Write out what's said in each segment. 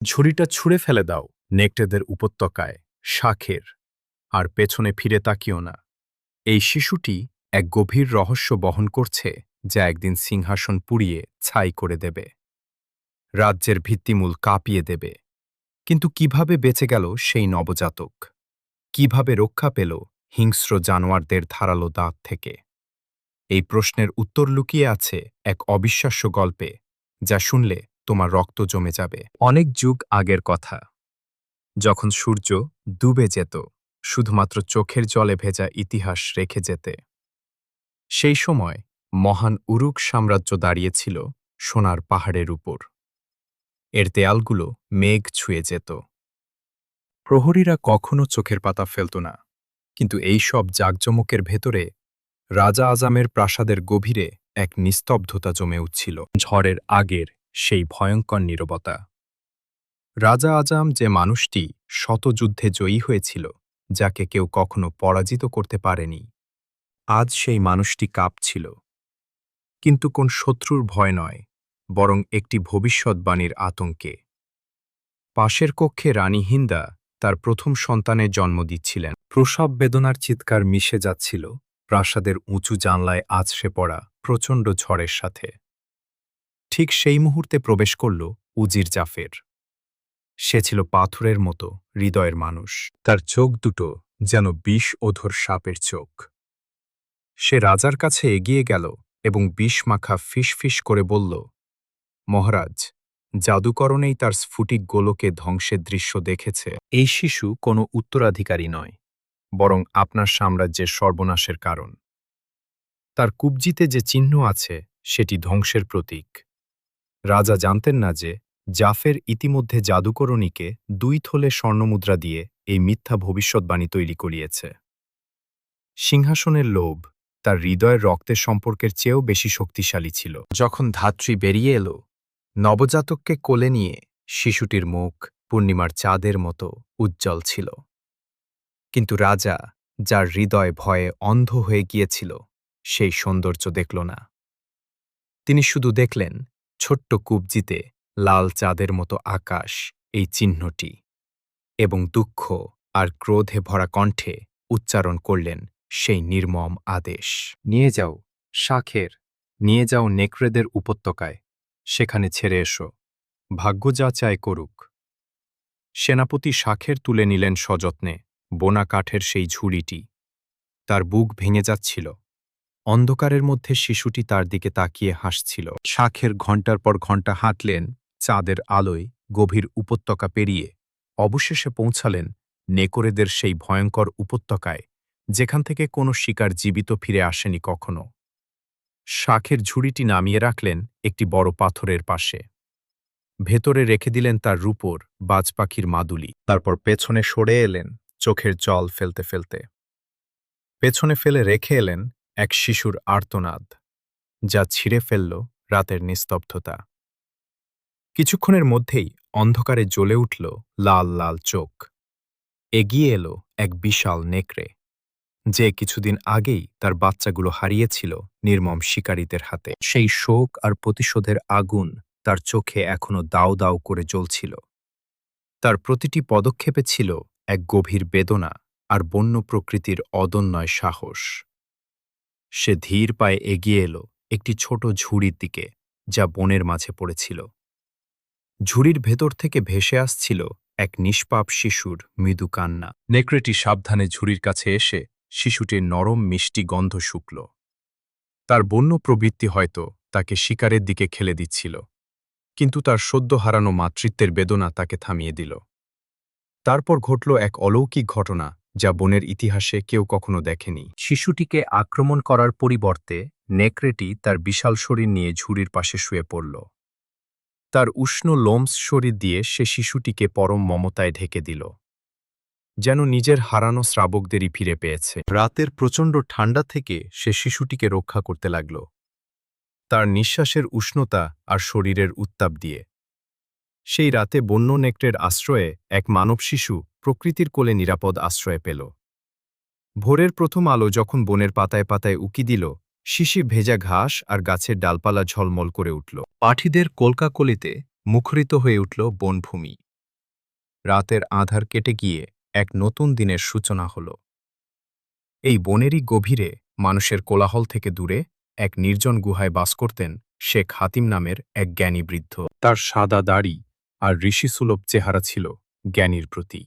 ঝুড়িটা ছুঁড়ে ফেলে দাও নেকড়েদের উপত্যকায়, শাখের, আর পেছনে ফিরে তাকিও না। এই শিশুটি এক গভীর রহস্য বহন করছে যা একদিন সিংহাসন পুড়িয়ে ছাই করে দেবে, রাজ্যের ভিত্তিমূল কাঁপিয়ে দেবে। কিন্তু কিভাবে বেঁচে গেল সেই নবজাতক? কিভাবে রক্ষা পেল হিংস্র জানোয়ারদের ধারালো দাঁত থেকে? এই প্রশ্নের উত্তর লুকিয়ে আছে এক অবিশ্বাস্য গল্পে, যা শুনলে তোমার রক্ত জমে যাবে। অনেক যুগ আগের কথা, যখন সূর্য ডুবে যেত, শুধুমাত্র চোখের জলে ভেজা ইতিহাস রেখে যেতে। সেই সময় মহান উরুক সাম্রাজ্য দাঁড়িয়েছিল সোনার পাহাড়ের উপর। এর দেয়ালগুলো মেঘ ছুঁয়ে যেত, প্রহরীরা কখনো চোখের পাতা ফেলত না। কিন্তু এই সব জাঁকজমকের ভেতরে রাজা আজামের প্রাসাদের গভীরে এক নিস্তব্ধতা জমে উঠছিল, ঝড়ের আগের সেই ভয়ঙ্কর নীরবতা। রাজা আজাম, যে মানুষটি শত যুদ্ধে জয়ী হয়েছিল, যাকে কেউ কখনো পরাজিত করতে পারেনি, আজ সেই মানুষটি কাঁপছিল। কিন্তু কোন শত্রুর ভয় নয়, বরং একটি ভবিষ্যৎবাণীর আতঙ্কে। পাশের কক্ষে রানী হিন্দা তার প্রথম সন্তানের জন্ম দিচ্ছিলেন। প্রসব বেদনার চিৎকার মিশে যাচ্ছিল প্রাসাদের উঁচু জানলায় আছড়ে পড়া প্রচণ্ড ঝড়ের সাথে। ঠিক সেই মুহূর্তে প্রবেশ করল উজির জাফের। সে ছিল পাথরের মতো হৃদয়ের মানুষ। তার চোখ দুটো যেন বিষ-ওধর সাপের চোখ। সে রাজার কাছে এগিয়ে গেল এবং বিষমাখা ফিসফিস করে বলল, মহারাজ, জাদুকরণেই তার স্ফুটিক গোলকে ধ্বংসের দৃশ্য দেখেছে। এই শিশু কোনো উত্তরাধিকারী নয়, বরং আপনার সাম্রাজ্যের সর্বনাশের কারণ। তার কুবজিতে যে চিহ্ন আছে সেটি ধ্বংসের প্রতীক। রাজা জানতেন না যে জাফের ইতিমধ্যে জাদুকরণীকে 2 থলে স্বর্ণমুদ্রা দিয়ে এই মিথ্যা ভবিষ্যৎবাণী তৈরি করিয়েছে। সিংহাসনের লোভ তার হৃদয়ের রক্তের সম্পর্কের চেয়েও বেশি শক্তিশালী ছিল। যখন ধাত্রী বেরিয়ে এলো, নবজাতককে কোলে নিয়ে, শিশুটির মুখ পূর্ণিমার চাঁদের মতো উজ্জ্বল ছিল। কিন্তু রাজা, যার হৃদয় ভয়ে অন্ধ হয়ে গিয়েছিল, সেই সৌন্দর্য দেখল না। তিনি শুধু দেখলেন ছোট্ট কুবজিতে লাল চাঁদের মতো আকাশ, এই চিহ্নটি, এবং দুঃখ আর ক্রোধে ভরা কণ্ঠে উচ্চারণ করলেন সেই নির্মম আদেশ, নিয়ে যাও শাখের, নিয়ে যাও নেকড়েদের উপত্যকায়, সেখানে ছেড়ে এসো, ভাগ্য যা চায় করুক। সেনাপতি শাখের তুলে নিলেন সযত্নে বোনা কাঠের সেই ঝুড়িটি। তার বুক ভেঙে যাচ্ছিল। অন্ধকারের মধ্যে শিশুটি তার দিকে তাকিয়ে হাসছিল। শাখের ঘণ্টার পর ঘণ্টা হাঁটলেন চাঁদের আলোয় গভীর উপত্যকা পেরিয়ে, অবশেষে পৌঁছালেন নেকড়েদের সেই ভয়ঙ্কর উপত্যকায়, যেখান থেকে কোনো শিকার জীবিত ফিরে আসেনি কখনো। শাখের ঝুড়িটি নামিয়ে রাখলেন একটি বড় পাথরের পাশে। ভেতরে রেখে দিলেন তার রূপোর বাজপাখির মাদুলি। তারপর পেছনে সরে এলেন চোখের জল ফেলতে ফেলতে। পেছনে ফেলে রেখে এলেন এক শিশুর আর্তনাদ, যা ছিঁড়ে ফেলল রাতের নিস্তব্ধতা। কিছুক্ষণের মধ্যেই অন্ধকারে জ্বলে উঠল লাল লাল চোখ। এগিয়ে এলো এক বিশাল নেকড়ে, যে কিছুদিন আগেই তার বাচ্চাগুলো হারিয়েছিল নির্মম শিকারীদের হাতে। সেই শোক আর প্রতিশোধের আগুন তার চোখে এখনো দাউ দাউ করে জ্বলছিল। তার প্রতিটি পদক্ষেপে ছিল এক গভীর বেদনা আর বন্য প্রকৃতির অদম্য সাহস। সে ধীর পায়ে এগিয়ে এলো একটি ছোট ঝুড়ির দিকে, যা বনের মাঝে পড়েছিল। ঝুড়ির ভেতর থেকে ভেসে আসছিল এক নিষ্পাপ শিশুর মৃদু কান্না। নেকড়েটি সাবধানে ঝুড়ির কাছে এসে শিশুটির নরম মিষ্টি গন্ধ শুঁকল। তার বন্য প্রবৃত্তি হয়তো তাকে শিকারের দিকে ঠেলে দিচ্ছিল, কিন্তু তার সদ্য হারানো মাতৃত্বের বেদনা তাকে থামিয়ে দিল। তারপর ঘটল এক অলৌকিক ঘটনা, যা বনের ইতিহাসে কেউ কখনো দেখেনি। শিশুটিকে আক্রমণ করার পরিবর্তে নেকড়েটি তার বিশাল শরীর নিয়ে ঝুড়ির পাশে শুয়ে পড়ল। তার উষ্ণ লোমস শরীর দিয়ে সে শিশুটিকে পরম মমতায় ঢেকে দিল, যেন নিজের হারানো শ্রাবকদেরই ফিরে পেয়েছে। রাতের প্রচণ্ড ঠান্ডা থেকে সে শিশুটিকে রক্ষা করতে লাগল, তার নিঃশ্বাসের উষ্ণতা আর শরীরের উত্তাপ দিয়ে। সেই রাতে বন্য নেকড়ের আশ্রয়ে এক মানব শিশু প্রকৃতির কোলে নিরাপদ আশ্রয় পেল। ভোরের প্রথম আলো যখন বনের পাতায় পাতায় উকি দিল, শিশির ভেজা ঘাস আর গাছের ডালপালা ঝলমল করে উঠল। পাখিদের কলকাকলিতে মুখরিত হয়ে উঠল বনভূমি। রাতের আঁধার কেটে গিয়ে এক নতুন দিনের সূচনা হল। এই বনেরই গভীরে মানুষের কোলাহল থেকে দূরে এক নির্জন গুহায় বাস করতেন শেখ হাতিম নামের এক জ্ঞানী বৃদ্ধ। তার সাদা দাড়ি আর ঋষিসুলভ চেহারা ছিল জ্ঞানীর প্রতি।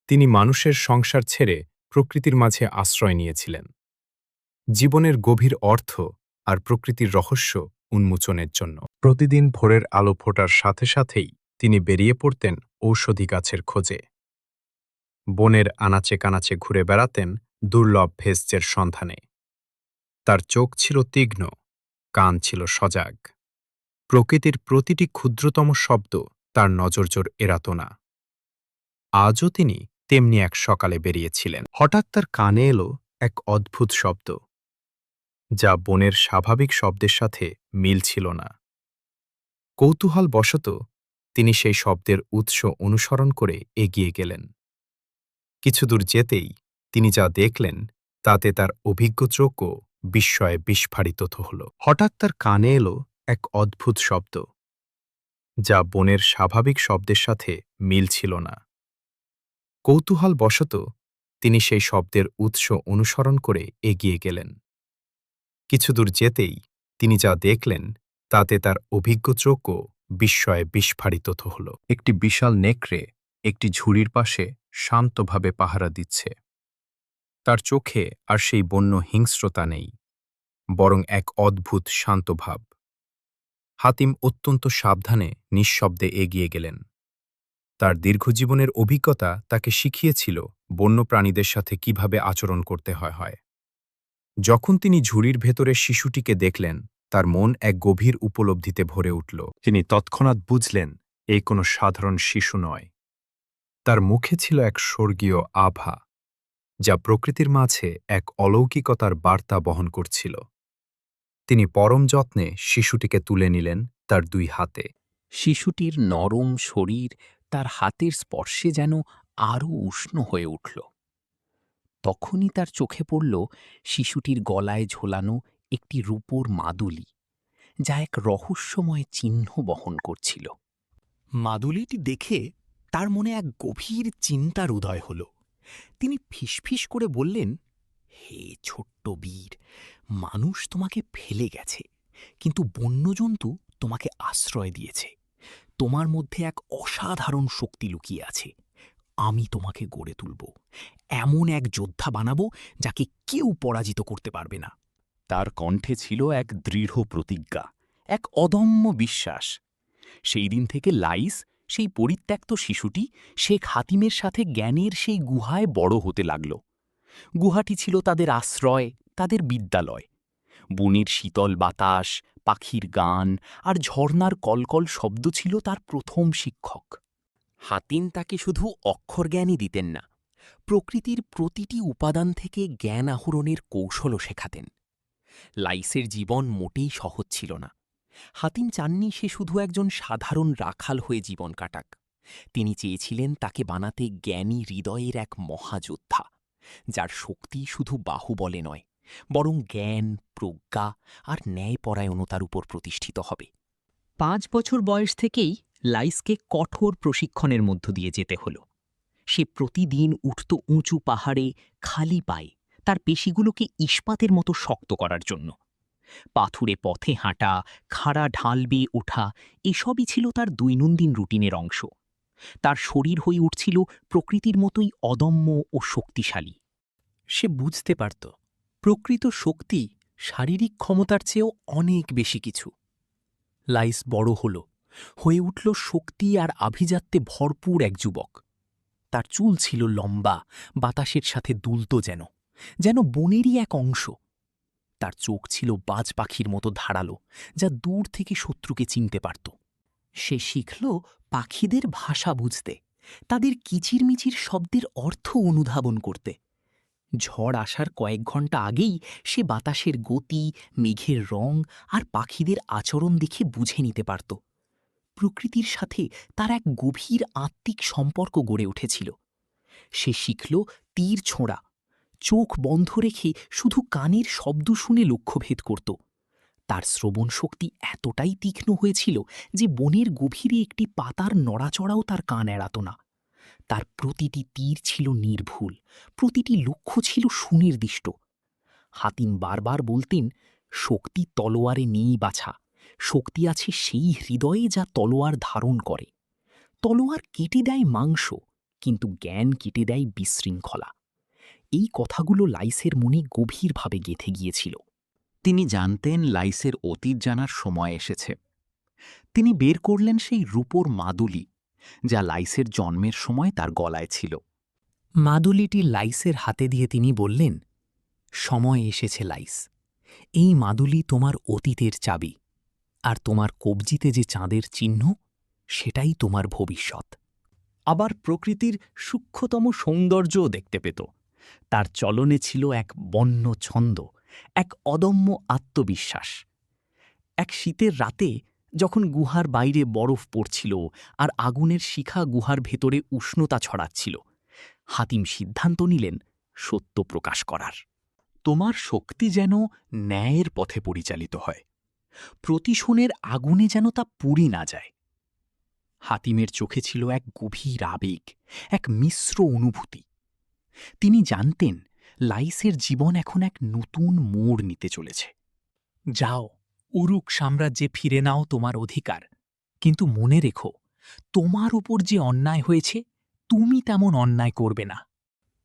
তিনি মানুষের সংসার ছেড়ে প্রকৃতির মাঝে আশ্রয় নিয়েছিলেন, জীবনের গভীর অর্থ আর প্রকৃতির রহস্য উন্মোচনের জন্য। প্রতিদিন ভোরের আলো ফোটার সাথে সাথেই তিনি বেরিয়ে পড়তেন ঔষধি গাছের খোঁজে। বনের আনাচে কানাচে ঘুরে বেড়াতেন দুর্লভ ভেষজের সন্ধানে। তার চোখ ছিল তীক্ষ্ণ, কান ছিল সজাগ। প্রকৃতির প্রতিটি ক্ষুদ্রতম শব্দ তার নজরজোর এড়াত না। আজও তিনি তেমনি এক সকালে বেরিয়েছিলেন। হঠাৎ তার কানে এলো এক অদ্ভুত শব্দ, যা বনের স্বাভাবিক শব্দের সাথে মিল ছিল না। কৌতূহলবশত তিনি সেই শব্দের উৎস অনুসরণ করে এগিয়ে গেলেন। কিছুদূর যেতেই তিনি যা দেখলেন তাতে তার অভিজ্ঞ চোখও বিস্ময়ে বিস্ফারিত হল। হঠাৎ তার কানে এলো এক অদ্ভুত শব্দ, যা বনের স্বাভাবিক শব্দের সাথে মিল ছিল না। কৌতূহলবশত তিনি সেই শব্দের উৎস অনুসরণ করে এগিয়ে গেলেন। কিছুদূর যেতেই তিনি যা দেখলেন তাতে তার অভিজ্ঞ চোখও বিস্ময়ে বিস্ফারিত হল। একটি বিশাল নেকড়ে একটি ঝুড়ির পাশে শান্তভাবে পাহারা দিচ্ছে। তার চোখে আর সেই বন্য হিংস্রতা নেই, বরং এক অদ্ভুত শান্ত ভাব। হাতিম অত্যন্ত সাবধানে নিঃশব্দে এগিয়ে গেলেন। তার দীর্ঘজীবনের অভিজ্ঞতা তাকে শিখিয়েছিল বন্যপ্রাণীদের সাথে কিভাবে আচরণ করতে হয়। যখন তিনি ঝুড়ির ভেতরে শিশুটিকে দেখলেন, তার মন এক গভীর উপলব্ধিতে ভরে উঠল। তিনি তৎক্ষণাৎ বুঝলেন এই কোনো সাধারণ শিশু নয়। তার মুখে ছিল এক স্বর্গীয় আভা, যা প্রকৃতির মাঝে এক অলৌকিকতার বার্তা বহন করছিল। তিনি পরম যত্নে শিশুটিকে তুলে নিলেন তার দুই হাতে। শিশুটির নরম শরীর তার হাতের স্পর্শে যেন আরও উষ্ণ হয়ে উঠল। তখনই তার চোখে পড়ল শিশুটির গলায় ঝোলানো একটি রূপোর মাদুলি, যা এক রহস্যময় চিহ্ন বহন করছিল। মাদুলিটি দেখে তার মনে এক গভীর চিন্তার উদয় হল। তিনি ফিসফিস করে বললেন, হে ছোট্ট বীর, মানুষ তোমাকে ফেলে গেছে, কিন্তু বন্যজন্তু তোমাকে আশ্রয় দিয়েছে। তোমার মধ্যে এক অসাধারণ শক্তি লুকিয়ে আছে। আমি তোমাকে গড়ে তুলব, এমন এক যোদ্ধা বানাবো যাকে কেউ পরাজিত করতে পারবে না। তার কণ্ঠে ছিল এক দৃঢ় প্রতিজ্ঞা, এক অদম্য বিশ্বাস। সেই দিন থেকে লাইস, সেই পরিত্যক্ত শিশুটি, শেখ হাতিমের সাথে জ্ঞানের সেই গুহায় বড় হতে লাগল। গুহাটি ছিল তাদের আশ্রয়, তাদের বিদ্যালয়। বনের শীতল বাতাস, পাখির গান আর ঝর্ণার কলকল শব্দ ছিল তার প্রথম শিক্ষক। হাতিম তাকে শুধু অক্ষরজ্ঞানই দিতেন না, প্রকৃতির প্রতিটি উপাদান থেকে জ্ঞান আহরণের কৌশলও শেখাতেন। লাইসের জীবন মোটেই সহজ ছিল না। হাতিম চাননি সে শুধু একজন সাধারণ রাখাল হয়ে জীবন কাটাক। তিনি চেয়েছিলেন তাকে বানাতে জ্ঞানী হৃদয়ের এক মহাযোদ্ধা, যার শক্তি শুধু বাহুবলে নয়, বরং জ্ঞান, প্রজ্ঞা আর ন্যায়পরায়ণতার উপর প্রতিষ্ঠিত হবে। 5 বছর বয়স থেকেই লাইসকে কঠোর প্রশিক্ষণের মধ্য দিয়ে যেতে হলো। সে প্রতিদিন উঠত উঁচু পাহাড়ে খালি পায়ে, তার পেশিগুলোকে ইস্পাতের মতো শক্ত করার জন্য। পাথুরে পথে হাঁটা, খাড়া ঢাল বেয়ে ওঠা, এসবই ছিল তার দৈনন্দিন রুটিনের অংশ। তার শরীর হয়ে উঠছিল প্রকৃতির মতোই অদম্য ও শক্তিশালী। সে বুঝতে পারত প্রকৃত শক্তি শারীরিক ক্ষমতার চেয়েও অনেক বেশি কিছু। লাইস বড় হয়ে উঠল শক্তি আর আভিজাত্যে ভরপুর এক যুবক। তার চুল ছিল লম্বা, বাতাসের সাথে দুলত, যেন বনেরই এক অংশ। তার চোখ ছিল বাজ পাখির মতো ধারালো, যা দূর থেকে শত্রুকে চিনতে পারত। সে শিখল পাখিদের ভাষা বুঝতে, তাদের কিচিরমিচির শব্দের অর্থ অনুধাবন করতে। ঝড় আসার কয়েক ঘন্টা আগেই সে বাতাসের গতি, মেঘের রং আর পাখিদের আচরণ দেখে বুঝে নিতে পারত। প্রকৃতির সাথে তার এক গভীর আত্মিক সম্পর্ক গড়ে উঠেছিল। সে শিখল তীর ছোঁড়া, চোখ বন্ধ রেখে শুধু কানের শব্দ শুনে লক্ষ্যভেদ করত। তার শ্রবণ শক্তি এতটাই তীক্ষ্ণ হয়েছিল যে বনের গভীরে একটি পাতার নড়াচড়াও তার কান এড়াত না। তার প্রতিটি তীর ছিল নির্ভুল, প্রতিটি লক্ষ্য ছিল সুনির্দিষ্ট। হাতিম বারবার বলতেন, শক্তি তলোয়ারে নেই বাছা, শক্তি আছে সেই হৃদয়ে যা তলোয়ার ধারণ করে। তলোয়ার কেটে দেয় মাংস, কিন্তু জ্ঞান কেটে দেয় বিশৃঙ্খলা। এই কথাগুলো লাইসের মনে গভীরভাবে গেঁথে গিয়েছিল। তিনি জানতেন লাইসের অতীত জানার সময় এসেছে। তিনি বের করলেন সেই রূপোর মাদুলি, যা লাইসের জন্মের সময় তার গলায় ছিল। মাদুলিটি লাইসের হাতে দিয়ে তিনি বললেন, সময় এসেছে লাইস, এই মাদুলি তোমার অতীতের চাবি, আর তোমার কবজিতে যে চাঁদের চিহ্ন, সেটাই তোমার ভবিষ্যৎ। আবার প্রকৃতির সূক্ষ্মতম সৌন্দর্যও দেখতে পেত। তার চলনে ছিল এক বন্য ছন্দ, এক অদম্য আত্মবিশ্বাস। এক শীতের রাতে যখন গুহার বাইরে বরফ পড়ছিল আর আগুনের শিখা গুহার ভেতরে উষ্ণতা ছড়াচ্ছিল, হাতিম সিদ্ধান্ত নিলেন সত্য প্রকাশ করার। তোমার শক্তি যেন ন্যায়ের পথে পরিচালিত হয়, প্রতিশোধের আগুনে যেন তা পুড়ি না যায়। হাতিমের চোখে ছিল এক গভীর আবেগ, এক মিশ্র অনুভূতি। তিনি জানতেন লাইসের জীবন এখন এক নতুন মোড় নিতে চলেছে। যাও, উরুক সাম্রাজ্যে ফিরে নাও তোমার অধিকার, কিন্তু মনে রেখো, তোমার উপর যে অন্যায় হয়েছে, তুমি তেমন অন্যায় করবে না।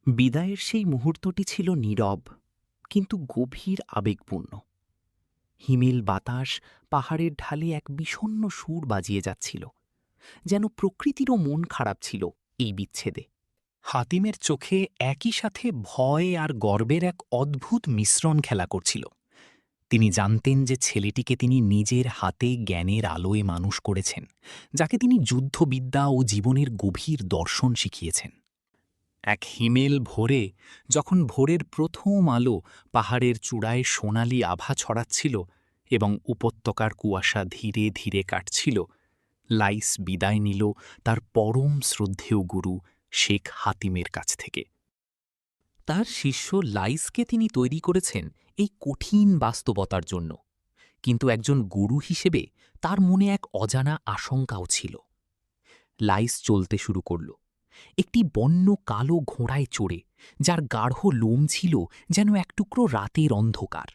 বিদায়ের সেই মুহূর্তটি ছিল নীরব, কিন্তু গভীর আবেগপূর্ণ। হিমেল বাতাস পাহাড়ের ঢালে এক বিষণ্ণ সুর বাজিয়ে যাচ্ছিল, যেন প্রকৃতিরও মন খারাপ ছিল এই বিচ্ছেদে। হাতিমের চোখে একই সাথে ভয় আর গর্বের এক অদ্ভুত মিশ্রণ খেলা করছিল। তিনি জানতেন যে ছেলেটিকে তিনি নিজের হাতে জ্ঞানের আলোয় মানুষ করেছেন, যাকে তিনি যুদ্ধবিদ্যা ও জীবনের গভীর দর্শন শিখিয়েছেন। এক হিমেল ভোরে, যখন ভোরের প্রথম আলো পাহাড়ের চূড়ায় সোনালি আভা ছড়াচ্ছিল এবং উপত্যকার কুয়াশা ধীরে ধীরে কাটছিল, লাইস বিদায় নিল তার পরম শ্রদ্ধেয় গুরু শেখ হাতিমের কাছ থেকে। তার শিষ্য লাইসকে তিনি তৈরি করেছেন এই কঠিন বাস্তবতার জন্য, কিন্তু একজন গুরু হিসেবে তার মনে এক অজানা আশঙ্কাও ছিল। লাইস চলতে শুরু করল, একটি বন্য কালো ঘোড়ায় চড়ে, যার গাঢ় লোম ছিল যেন এক টুকরো রাতের অন্ধকার।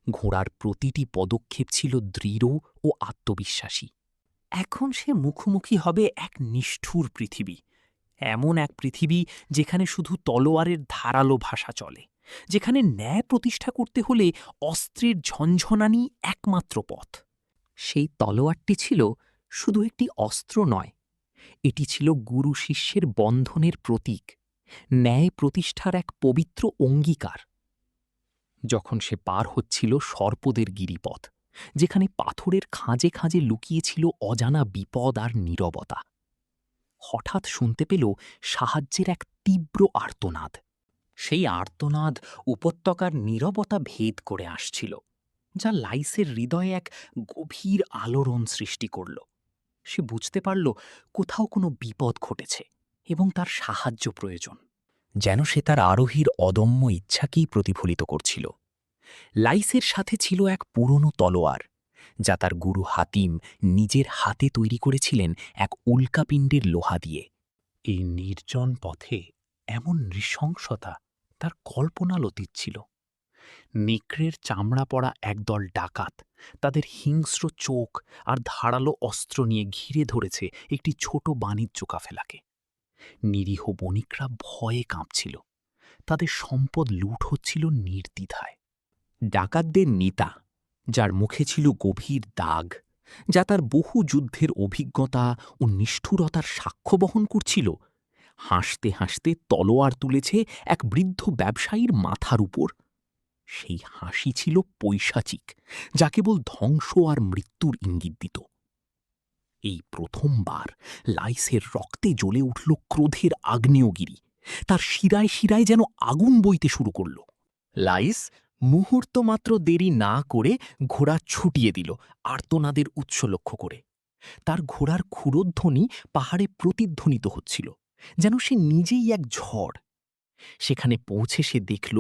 ঘোড়ার প্রতিটি পদক্ষেপ ছিল দৃঢ় ও আত্মবিশ্বাসী। এখন সে মুখোমুখি হবে এক নিষ্ঠুর পৃথিবী, এমন এক পৃথিবী যেখানে শুধু তলোয়ারের ধারালো ভাষা চলে, যেখানে ন্যায় প্রতিষ্ঠা করতে হলে অস্ত্রের ঝনঝনানি একমাত্র পথ। সেই তলোয়ারটি ছিল শুধু একটি অস্ত্র নয়, এটি ছিল গুরু শিষ্যের বন্ধনের প্রতীক, ন্যায় প্রতিষ্ঠার এক পবিত্র অঙ্গীকার। যখন সে পার হচ্ছিল সর্পদের গিরিপথ, যেখানে পাথরের খাঁজে খাঁজে লুকিয়েছিল অজানা বিপদ আর নীরবতা, হঠাৎ শুনতে পেল সাহায্যের এক তীব্র আর্তনাদ। সেই আর্তনাদ উপত্যকার নীরবতা ভেদ করে আসছিল, যা লাইসের হৃদয়ে এক গভীর আলোড়ন সৃষ্টি করল। সে বুঝতে পারল কোথাও কোনো বিপদ ঘটেছে এবং তার সাহায্য প্রয়োজন, যেন সে তার আরোহীর অদম্য ইচ্ছাকেই প্রতিফলিত করছিল। লাইসের সাথে ছিল এক পুরনো তলোয়ার, যা তার গুরু হাতিম নিজের হাতে তৈরি করেছিলেন এক উল্কাপিণ্ডের লোহা দিয়ে। এই নির্জন পথে এমন নৃশংসতা তার কল্পনালতীত ছিল। নেকড়ের চামড়া পরা একদল ডাকাত তাদের হিংস্র চোখ আর ধারালো অস্ত্র নিয়ে ঘিরে ধরেছে একটি ছোট বাণিজ্য কাফেলাকে। নিরীহ বণিকরা ভয়ে কাঁপছিল, তাদের সম্পদ লুট হচ্ছিল নির্দ্বিধায়। ডাকাতদের নেতা, যার মুখে ছিল গভীর দাগ, যা তার বহু যুদ্ধের অভিজ্ঞতা ও নিষ্ঠুরতার সাক্ষ্য বহন করছিল, হাসতে হাসতে তলোয়ার তুলেছে এক বৃদ্ধ ব্যবসায়ীর মাথার উপর। সেই হাসি ছিল পৈশাচিক, যা কেবল ধ্বংস আর মৃত্যুর ইঙ্গিত দিত। এই প্রথমবার লাইসের রক্তে জ্বলে উঠল ক্রোধের আগ্নেয়গিরি, তার শিরায় শিরায় যেন আগুন বইতে শুরু করল। লাইস মুহূর্ত মাত্র দেরি না করে ঘোড়া ছুটিয়ে দিল আর্তনাদের উৎস লক্ষ্য করে। তার ঘোড়ার ক্ষুরোধ্বনি পাহাড়ে প্রতিধ্বনিত হচ্ছিল, যেন সে নিজেই এক ঝড়। সেখানে পৌঁছে সে দেখল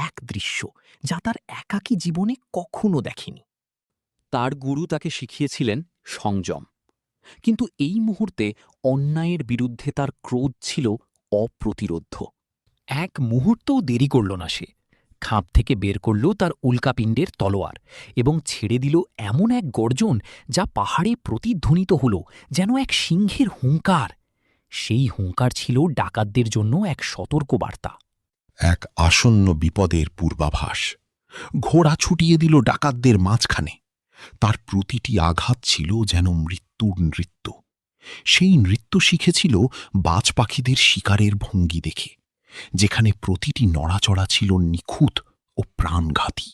এক দৃশ্য যা তার একাকী জীবনে কখনো দেখেনি। তার গুরু তাকে শিখিয়েছিলেন সংযম। কিন্তু এই মুহূর্তে অন্যায়ের বিরুদ্ধে তার ক্রোধ ছিল অপ্রতিরোধ্য। এক মুহূর্তও দেরি করল না সে। খাপ থেকে বের করল তার উল্কাপিণ্ডের তলোয়ার এবং ছেড়ে দিল এমন এক গর্জন যা পাহাড়ে প্রতিধ্বনিত হল যেন এক সিংহের হুঙ্কার। সেই হুঙ্কার ছিল ডাকাতদের জন্য এক সতর্ক বার্তা। এক আসন্ন বিপদের পূর্বাভাস। ঘোড়া ছুটিয়ে দিল ডাকাতদের মাঝখানে। তার প্রতিটি আঘাত ছিল যেন মৃত্যুর নৃত্য। সেই নৃত্য শিখেছিল বাজ পাখিদের শিকারের ভঙ্গি দেখে, যেখানে প্রতিটি নড়াচড়া ছিল নিখুঁত ও প্রাণঘাতী।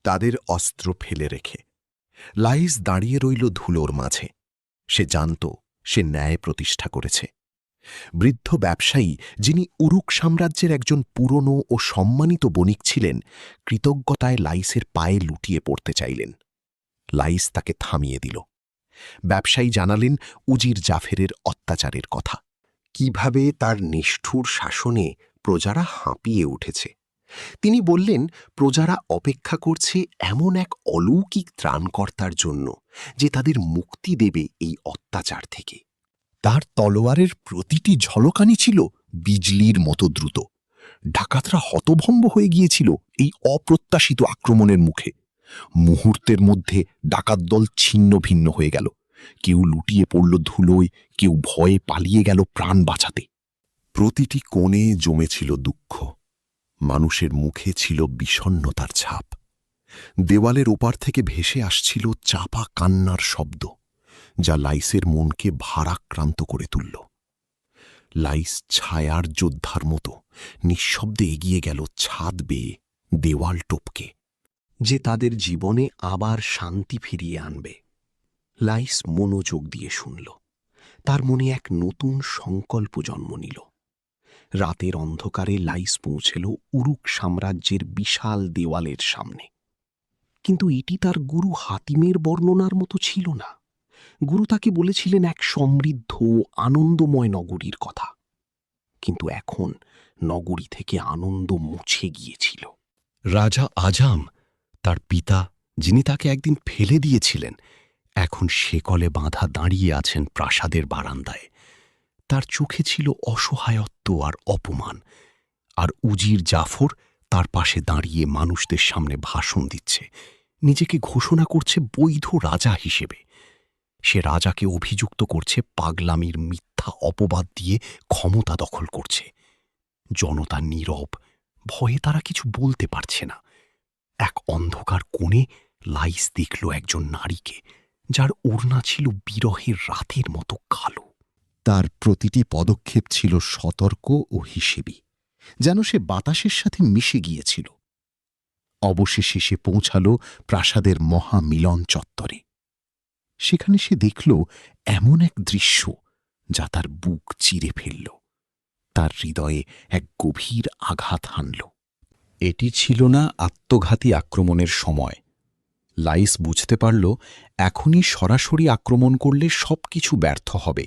তাদের অস্ত্র ফেলে রেখে লাইস দাঁড়িয়ে রইল ধুলোর মাঝে। সে জানত সে ন্যায় প্রতিষ্ঠা করেছে। বৃদ্ধ ব্যবসায়ী, যিনি উরুক সাম্রাজ্যের একজন পুরনো ও সম্মানিত বণিক ছিলেন, কৃতজ্ঞতায় লাইসের পায়ে লুটিয়ে পড়তে চাইলেন। লাইস তাকে থামিয়ে দিল। ব্যবসায়ী জানালেন উজির জাফেরের অত্যাচারের কথা, কিভাবে তার নিষ্ঠুর শাসনে প্রজারা হাঁপিয়ে উঠেছে। তিনি বললেন, প্রজারা অপেক্ষা করছে এমন এক অলৌকিক ত্রাণকর্তার জন্য যে তাদের মুক্তি দেবে এই অত্যাচার থেকে। তার তলোয়ারের প্রতিটি ঝলকানি ছিল বিজলির মতো দ্রুত। ডাকাতরা হতভম্ব হয়ে গিয়েছিল এই অপ্রত্যাশিত আক্রমণের মুখে। মুহূর্তের মধ্যে ডাকাত দল ছিন্ন ভিন্ন হয়ে গেল। কেউ লুটিয়ে পড়ল ধুলোয়, কেউ ভয়ে পালিয়ে গেল প্রাণ বাঁচাতে। প্রতিটি কোণে জমেছিল দুঃখ। মানুষের মুখে ছিল বিষণ্ণতার ছাপ। দেওয়ালের ওপার থেকে ভেসে আসছিল চাপা কান্নার শব্দ, যা লাইসের মনকে ভারাক্রান্ত করে তুলল। লাইস ছায়ার যোদ্ধার মতো নিঃশব্দে এগিয়ে গেল ছাদ বেয়ে, দেওয়াল টপকে, যে তাদের জীবনে আবার শান্তি ফিরিয়ে আনবে। লাইস মনোযোগ দিয়ে শুনল। তার মনে এক নতুন সংকল্প জন্ম নিল। রাতের অন্ধকারে লাইস পৌঁছল উরুক সাম্রাজ্যের বিশাল দেওয়ালের সামনে। কিন্তু এটি তার গুরু হাতিমের বর্ণনার মতো ছিল না। গুরু তাকে বলেছিলেন এক সমৃদ্ধ আনন্দময় নগরীর কথা। কিন্তু এখন নগরী থেকে আনন্দ মুছে গিয়েছিল। রাজা আজাম, তার পিতা, যিনি তাকে একদিন ফেলে দিয়েছিলেন, এখন শেকলে বাঁধা দাঁড়িয়ে আছেন প্রাসাদের বারান্দায়। তার চোখে ছিল অসহায়ত্ব আর অপমান। আর উজির জাফর তার পাশে দাঁড়িয়ে মানুষদের সামনে ভাষণ দিচ্ছে, নিজেকে ঘোষণা করছে বৈধ রাজা হিসেবে। সে রাজাকে অভিযুক্ত করছে পাগলামির মিথ্যা অপবাদ দিয়ে ক্ষমতা দখল করছে। জনতা নীরব, ভয়ে তারা কিছু বলতে পারছে না। এক অন্ধকার কোণে লাইস দেখল একজন নারীকে, যার ওড়না ছিল বিরহের রাতের মতো কালো। তার প্রতিটি পদক্ষেপ ছিল সতর্ক ও হিসেবি, যেন সে বাতাসের সাথে মিশে গিয়েছিল। অবশেষে সে পৌঁছাল প্রাসাদের মহামিলন চত্বরে। সেখানে সে দেখল এমন এক দৃশ্য যা তার বুক চিরে ফেলল। তার হৃদয়ে এক গভীর আঘাত হানল। এটি ছিল না আত্মঘাতী আক্রমণের সময়। লাইস বুঝতে পারল এখনই সরাসরি আক্রমণ করলে সবকিছু ব্যর্থ হবে।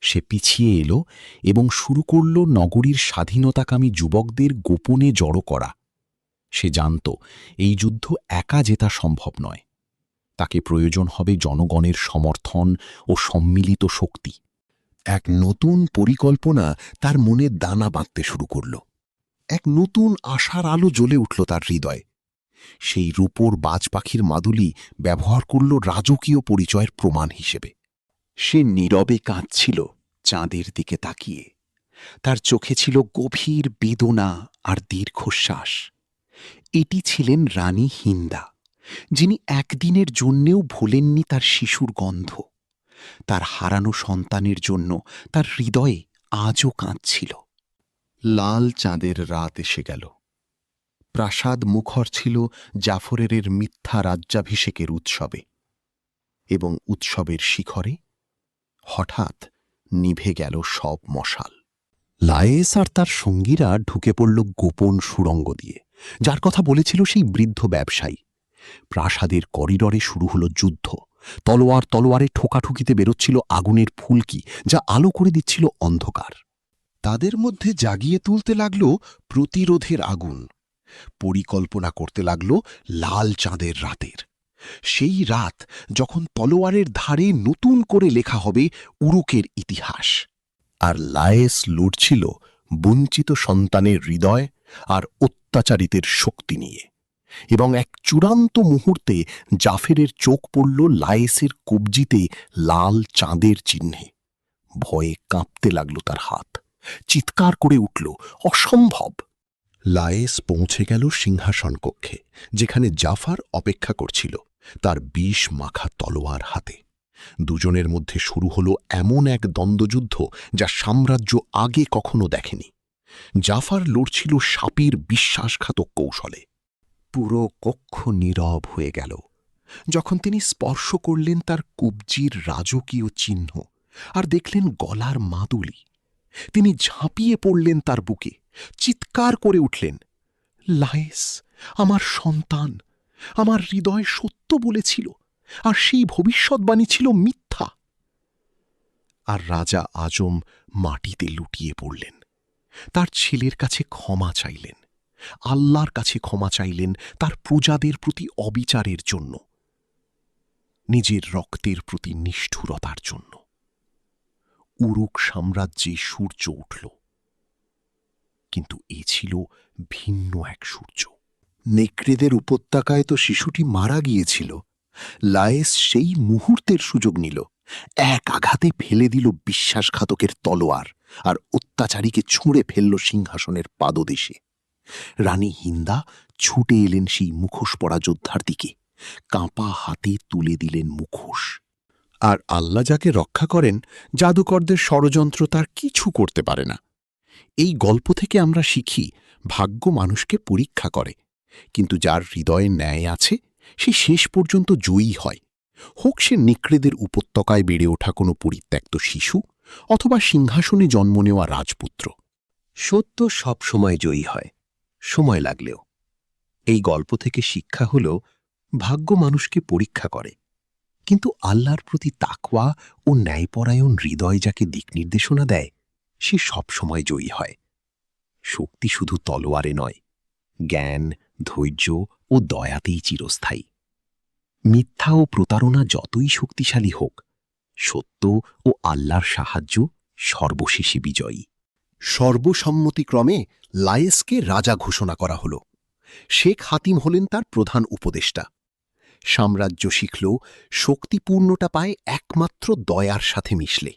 সে পিছিয়ে এলো এবং শুরু করল নগরীর স্বাধীনতাকামী যুবকদের গোপনে জড়ো করা। সে জানত এই যুদ্ধ একা জেতা সম্ভব নয়। তাকে প্রয়োজন হবে জনগণের সমর্থন ও সম্মিলিত শক্তি। এক নতুন পরিকল্পনা তার মনে দানা বাঁধতে শুরু করল। এক নতুন আশার আলো জ্বলে উঠল তার হৃদয়ে। সেই রূপোর বাজ পাখির মাদুলি ব্যবহার করল রাজকীয় পরিচয়ের প্রমাণ হিসেবে। সে নীরবে কাঁদছিল, চাঁদের দিকে তাকিয়ে। তার চোখে ছিল গভীর বেদনা আর দীর্ঘশ্বাস। এটি ছিলেন রানী হিন্দা, যিনি একদিনের জন্যেও ভোলেননি তার শিশুর গন্ধ। তার হারানো সন্তানের জন্য তার হৃদয়ে আজও কাঁদছিল। লাল চাঁদের রাত এসে গেল। প্রাসাদ মুখর ছিল জাফরের মিথ্যা রাজ্যাভিষেকের উৎসবে। এবং উৎসবের শিখরে হঠাৎ নিভে গেল সব মশাল। লায়েস আর তার সঙ্গীরা ঢুকে পড়ল গোপন সুড়ঙ্গ দিয়ে, যার কথা বলেছিল সেই বৃদ্ধ ব্যবসায়ী। প্রাসাদের করিডরে শুরু হলো যুদ্ধ। তলোয়ারে ঠোকাঠুকিতে বেরোচ্ছিল আগুনের ফুলকি, যা আলো করে দিচ্ছিল অন্ধকার। তাদের মধ্যে জাগিয়ে তুলতে লাগল প্রতিরোধের আগুন। পরিকল্পনা করতে লাগল লাল চাঁদের রাতের। সেই রাত যখন তলোয়ারের ধারে নতুন করে লেখা হবে উরুকের ইতিহাস। আর লায়েস লড়ছিল বঞ্চিত সন্তানের হৃদয় আর অত্যাচারিতের শক্তি নিয়ে। এবং এক চূড়ান্ত মুহূর্তে জাফেরের চোখ পড়ল লায়েসের কবজিতে লাল চাঁদের চিহ্নে। ভয়ে কাঁপতে লাগল তার হাত, চিৎকার করে উঠল, অসম্ভব! লায়েস পৌঁছে গেল সিংহাসন কক্ষে, যেখানে জাফার অপেক্ষা করছিল, তার বিষ মাখা তলোয়ার হাতে। দুজনের মধ্যে শুরু হলো এমন এক দ্বন্দ্বযুদ্ধ যা সাম্রাজ্য আগে কখনো দেখেনি। জাফার লড়ছিল সাপের বিশ্বাসঘাতক কৌশলে। পুরো কক্ষ নীরব হয়ে গেল যখন তিনি স্পর্শ করলেন তার কবজির রাজকীয় চিহ্ন আর দেখলেন গলার মাদুলি। তিনি ঝাঁপিয়ে পড়লেন তার বুকে, চিৎকার করে উঠলেন, লায়েস, আমার সন্তান! আমার হৃদয় সত্য বলেছিল, আর সেই ভবিষ্যৎবাণী ছিল মিথ্যা। আর রাজা আজম মাটিতে লুটিয়ে পড়লেন। তার ছেলের কাছে ক্ষমা চাইলেন, আল্লাহর কাছে ক্ষমা চাইলেন তার প্রজাদের প্রতি অবিচারের জন্য, নিজের রক্তের প্রতি নিষ্ঠুরতার জন্য। উরুক সাম্রাজ্যে সূর্য উঠল, কিন্তু এ ছিল ভিন্ন এক সূর্য। নেকড়েদের উপত্যকায় তো শিশুটি মারা গিয়েছিল। লায়েস সেই মুহূর্তের সুযোগ নিল, এক আঘাতে ফেলে দিল বিশ্বাসঘাতকের তলোয়ার আর অত্যাচারীকে ছুঁড়ে ফেলল সিংহাসনের পাদদেশে। রানী হিন্দা ছুটে এলেন সেই মুখোশ পরা যোদ্ধার দিকে, কাঁপা হাতে তুলে দিলেন মুখোশ। আর আল্লাহ যাকে রক্ষা করেন, জাদুকরদের ষড়যন্ত্র তার কিছু করতে পারে না। এই গল্প থেকে আমরা শিখি, ভাগ্য মানুষকে পরীক্ষা করে, কিন্তু যার হৃদয়ে ন্যায় আছে সে শেষ পর্যন্ত জয়ী হয়। হোক সে নেকড়েদের উপত্যকায় বেড়ে ওঠা কোনো পরিত্যক্ত শিশু অথবা সিংহাসনে জন্ম নেওয়া রাজপুত্র। সত্য সব সময় জয়ী হয়, সময় লাগলেও। এই গল্প থেকে শিক্ষা হল, ভাগ্য মানুষকে পরীক্ষা করে, কিন্তু আল্লাহর প্রতি তাকওয়া ও ন্যায়পরায়ণ হৃদয় যাকে দিকনির্দেশনা দেয়, সে সব সময় জয়ী হয়। শক্তি শুধু তলোয়ারে নয়, জ্ঞান, ধৈর্য ও দয়াতেই চিরস্থায়ী। মিথ্যা ও প্রতারণা যতই শক্তিশালী হোক, সত্য ও আল্লাহর সাহায্য সর্বশেষে বিজয়ী। সর্বসম্মতিক্রমে লায়েসকে রাজা ঘোষণা করা হল। শেখ হাতিম হলেন তার প্রধান উপদেষ্টা। সাম্রাজ্য শিখল, শক্তিপূর্ণটা পায় একমাত্র দয়ার সাথে মিশলে।